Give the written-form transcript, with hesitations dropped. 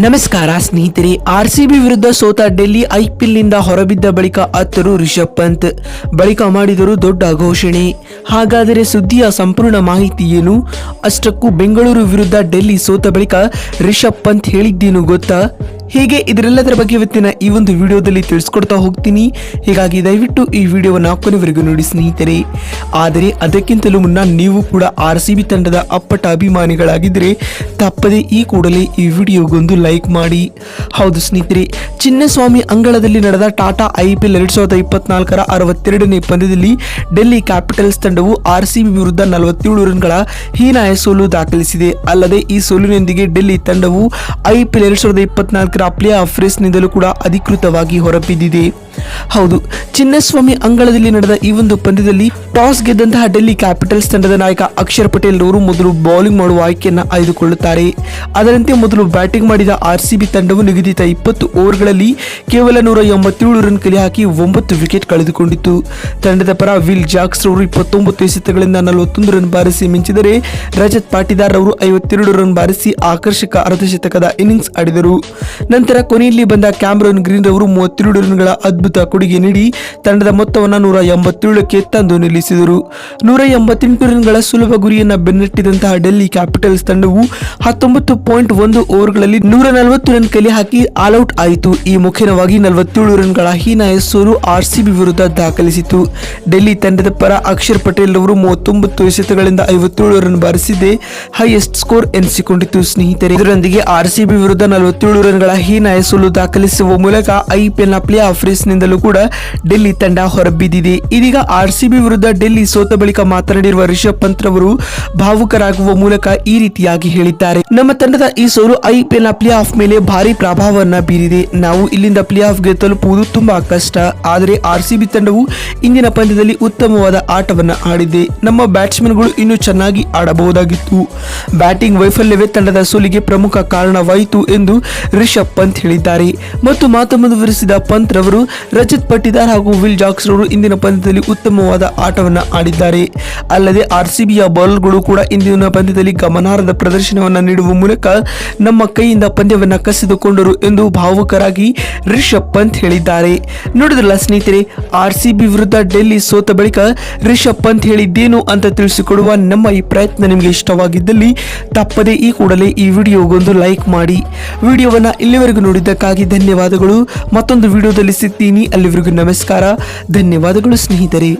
ನಮಸ್ಕಾರ ಸ್ನೇಹಿತರೆ. ಆರ್ಸಿಬಿ ವಿರುದ್ಧ ಸೋತ ಡೆಲ್ಲಿ ಐಪಿಎಲ್ನಿಂದ ಹೊರಬಿದ್ದ ಬಳಿಕ ಅತ್ತರು ರಿಷಬ್ ಪಂತ್ ಬಳಿಕ ಮಾಡಿದರು ದೊಡ್ಡ ಘೋಷಣೆ. ಹಾಗಾದರೆ ಸುದ್ದಿಯ ಸಂಪೂರ್ಣ ಮಾಹಿತಿ ಏನು? ಅಷ್ಟಕ್ಕೂ ಬೆಂಗಳೂರು ವಿರುದ್ಧ ಡೆಲ್ಲಿ ಸೋತ ಬಳಿಕ ರಿಷಬ್ ಪಂತ್ ಹೇಳಿದ್ದೇನು ಗೊತ್ತಾ? ಹೀಗೆ ಇದರೆಲ್ಲದರ ಬಗ್ಗೆ ಇವತ್ತಿನ ಈ ಒಂದು ವಿಡಿಯೋದಲ್ಲಿ ತಿಳಿಸ್ಕೊಡ್ತಾ ಹೋಗ್ತೀನಿ. ಹೀಗಾಗಿ ದಯವಿಟ್ಟು ಈ ವಿಡಿಯೋವನ್ನು ಕೊನೆವರೆಗೂ ನೋಡಿ ಸ್ನೇಹಿತರೆ. ಆದರೆ ಅದಕ್ಕಿಂತಲೂ ಮುನ್ನ ನೀವು ಕೂಡ ಆರ್ಸಿಬಿ ತಂಡದ ಅಪ್ಪಟ ಅಭಿಮಾನಿಗಳಾಗಿದ್ದರೆ ತಪ್ಪದೆ ಈ ಕೂಡಲೇ ಈ ವಿಡಿಯೋಗೊಂದು ಲೈಕ್ ಮಾಡಿ. ಹೌದು ಸ್ನೇಹಿತರೆ, ಚಿನ್ನಸ್ವಾಮಿ ಅಂಗಳದಲ್ಲಿ ನಡೆದ ಟಾಟಾ ಐಪಿಎಲ್ 2024ರ 62ನೇ ಪಂದ್ಯದಲ್ಲಿ ಡೆಲ್ಲಿ ಕ್ಯಾಪಿಟಲ್ಸ್ ತಂಡವು ಆರ್ಸಿಬಿ ವಿರುದ್ಧ 47 ರನ್ಗಳ ಹೀನಾಯ ಸೋಲು ದಾಖಲಿಸಿದೆ. ಅಲ್ಲದೆ ಈ ಸೋಲಿನೊಂದಿಗೆ ಡೆಲ್ಲಿ ತಂಡವು ಐಪಿಎಲ್ 2024ರ ಪ್ಲೇ ಆಫ್ ರೇಸ್ನಿಂದಲೂ ಕೂಡ ಅಧಿಕೃತವಾಗಿ ಹೊರಬಿದ್ದಿದೆ. ಹೌದು, ಚಿನ್ನಸ್ವಾಮಿ ಅಂಗಳದಲ್ಲಿ ನಡೆದ ಈ ಒಂದು ಪಂದ್ಯದಲ್ಲಿ ಟಾಸ್ ಗೆದ್ದಂತಹ ಡೆಲ್ಲಿ ಕ್ಯಾಪಿಟಲ್ಸ್ ತಂಡದ ನಾಯಕ ಅಕ್ಷರ್ ಪಟೇಲ್ ಅವರು ಮೊದಲು ಬೌಲಿಂಗ್ ಮಾಡುವ ಆಯ್ಕೆಯನ್ನು ಆಯ್ದುಕೊಳ್ಳುತ್ತಾರೆ. ಅದರಂತೆ ಮೊದಲು ಬ್ಯಾಟಿಂಗ್ ಮಾಡಿದ ಆರ್ಸಿಬಿ ತಂಡವು ನಿಗದಿತ 20 ಓವರ್ಗಳಲ್ಲಿ ಕೇವಲ 187 ರನ್ ಕಲೆ ಹಾಕಿ 9 ವಿಕೆಟ್ ಕಳೆದುಕೊಂಡಿತ್ತು. ತಂಡದ ಪರ ವಿಲ್ ಜಾಕ್ಸ್ ಅವರು 29 ಎಸೆತಗಳಿಂದ 41 ರನ್ ಬಾರಿಸಿ ಮಿಂಚಿದರೆ ರಜತ್ ಪಾಟಿದಾರ್ ಅವರು 52 ರನ್ ಬಾರಿಸಿ ಆಕರ್ಷಕ ಅರ್ಧಶತಕದ ಇನ್ನಿಂಗ್ಸ್ ಆಡಿದರು. ನಂತರ ಕೊನೆಯಲ್ಲಿ ಬಂದ ಕ್ಯಾಮರನ್ ಗ್ರೀನ್ ಅವರು 32 ರನ್ಗಳ ಅದ್ಭುತ ಕೊಡುಗೆ ನೀಡಿ ತಂಡದ ಮೊತ್ತವನ್ನು 187ಕ್ಕೆ ತಂದು ನಿಲ್ಲಿಸಿದರು. 188 ರನ್ಗಳ ಸುಲಭ ಗುರಿಯನ್ನು ಬೆನ್ನಟ್ಟಿದಂತಹ ಡೆಲ್ಲಿ ಕ್ಯಾಪಿಟಲ್ಸ್ ತಂಡವು 19.1 ಓವರ್ಗಳಲ್ಲಿ 140 ರನ್ ಕಲೆ ಹಾಕಿ ಆಲ್ಔಟ್ ಆಯಿತು. ಈ ಮುಖ್ಯವಾಗಿ 47 ರನ್ಗಳ ಹೀನಾಯ ಸೋಲು ಆರ್ಸಿಬಿ ವಿರುದ್ಧ ದಾಖಲಿಸಿತು. ಡೆಲ್ಲಿ ತಂಡದ ಪರ ಅಕ್ಷರ್ ಪಟೇಲ್ ಅವರು 39 ಎಸೆತಗಳಿಂದ 57 ರನ್ ಬಾರಿಸಿದ್ದೇ ಹೈಯೆಸ್ಟ್ ಸ್ಕೋರ್ ಎನಿಸಿಕೊಂಡಿತು ಸ್ನೇಹಿತರೆ. ಇದರೊಂದಿಗೆ ಆರ್ಸಿಬಿ ವಿರುದ್ಧ 47 ರನ್ಗಳ ಹೀನಾಯ ಸೋಲು ದಾಖಲಿಸುವ ಮೂಲಕ ಐಪಿಎಲ್ನ ಪ್ಲೇ ಆಫ್ ರೇಸ್ನಿಂದಲೂ ಕೂಡ ಡೆಲ್ಲಿ ತಂಡ ಹೊರಬಿದ್ದಿದೆ. ಇದೀಗ ಆರ್ಸಿಬಿ ವಿರುದ್ಧ ಡೆಲ್ಲಿ ಸೋತ ಬಳಿಕ ಮಾತನಾಡಿರುವ ರಿಷಬ್ ಪಂತ್ ರವರು ಭಾವುಕರಾಗುವ ಮೂಲಕ ಈ ರೀತಿಯಾಗಿ ಹೇಳಿದ್ದಾರೆ. ನಮ್ಮ ತಂಡದ ಈ ಸೋಲು ಐಪಿಎಲ್ನ ಪ್ಲೇ ಆಫ್ ಮೇಲೆ ಭಾರಿ ಪ್ರಭಾವವನ್ನ ಬೀರಿದೆ. ನಾವು ಇಲ್ಲಿಂದ ಪ್ಲೇ ಆಫ್ಗೆ ತಲುಪುವುದು ತುಂಬಾ ಕಷ್ಟ. ಆದರೆ ಆರ್ಸಿಬಿ ತಂಡವು ಇಂದಿನ ಪಂದ್ಯದಲ್ಲಿ ಉತ್ತಮವಾದ ಆಟವನ್ನ ಆಡಿದೆ. ನಮ್ಮ ಬ್ಯಾಟ್ಸ್ಮನ್ಗಳು ಇನ್ನೂ ಚೆನ್ನಾಗಿ ಆಡಬಹುದಾಗಿತ್ತು. ಬ್ಯಾಟಿಂಗ್ ವೈಫಲ್ಯವೇ ತಂಡದ ಸೋಲಿಗೆ ಪ್ರಮುಖ ಕಾರಣವಾಯಿತು ಎಂದು ರಿಷಬ್ ಪಂತ್ ಹೇಳಿದ್ದಾರೆ. ಮತ್ತು ಮಾತು ಮುಂದುವರಿಸಿದ ಪಂತ್ ರವರು ರಜತ್ ಪಾಟಿದಾರ್ ಹಾಗೂ ವಿಲ್ ಜಾಕ್ಸ್ ರವರು ಇಂದಿನ ಪಂದ್ಯದಲ್ಲಿ ಉತ್ತಮವಾದ ಆಟವನ್ನ ಆಡಿದ್ದಾರೆ. ಅಲ್ಲದೆ ಆರ್ಸಿಬಿಯ ಬೌಲರ್ಗಳು ಕೂಡ ಇಂದಿನ ಪಂದ್ಯದಲ್ಲಿ ಗಮನಾರ್ಹದ ಪ್ರದರ್ಶನವನ್ನ ನೀಡುವ ಮೂಲಕ ನಮ್ಮ ಕೈಯಿಂದ ಪಂದ್ಯವನ್ನ ಕಸಿದುಕೊಂಡರು ಎಂದು ಭಾವುಕರಾಗಿ ರಿಷಬ್ ಪಂತ್ ಹೇಳಿದ್ದಾರೆ. ನೋಡಿದ್ರಲ್ಲ ಸ್ನೇಹಿತರೆ, ಆರ್ಸಿಬಿ ವಿರುದ್ಧ ಡೆಲ್ಲಿ ಸೋತ ಬಳಿಕ ರಿಷಬ್ ಪಂತ್ ಹೇಳಿದ್ದೇನು ಅಂತ ತಿಳಿಸಿಕೊಡುವ ನಮ್ಮ ಈ ಪ್ರಯತ್ನ ನಿಮಗೆ ಇಷ್ಟವಾಗಿದ್ದಲ್ಲಿ ತಪ್ಪದೆ ಈ ಕೂಡಲೇ ಈ ವಿಡಿಯೋಗೊಂದು ಲೈಕ್ ಮಾಡಿ. ವಿಡಿಯೋವನ್ನ ಇಲ್ಲಿವರೆಗೂ ನೋಡಿದ್ದಕ್ಕಾಗಿ ಧನ್ಯವಾದಗಳು. ಮತ್ತೊಂದು ವಿಡಿಯೋದಲ್ಲಿ ಸಿಗ್ತೀನಿ. ಅಲ್ಲಿವರೆಗೂ ನಮಸ್ಕಾರ, ಧನ್ಯವಾದಗಳು ಸ್ನೇಹಿತರೆ.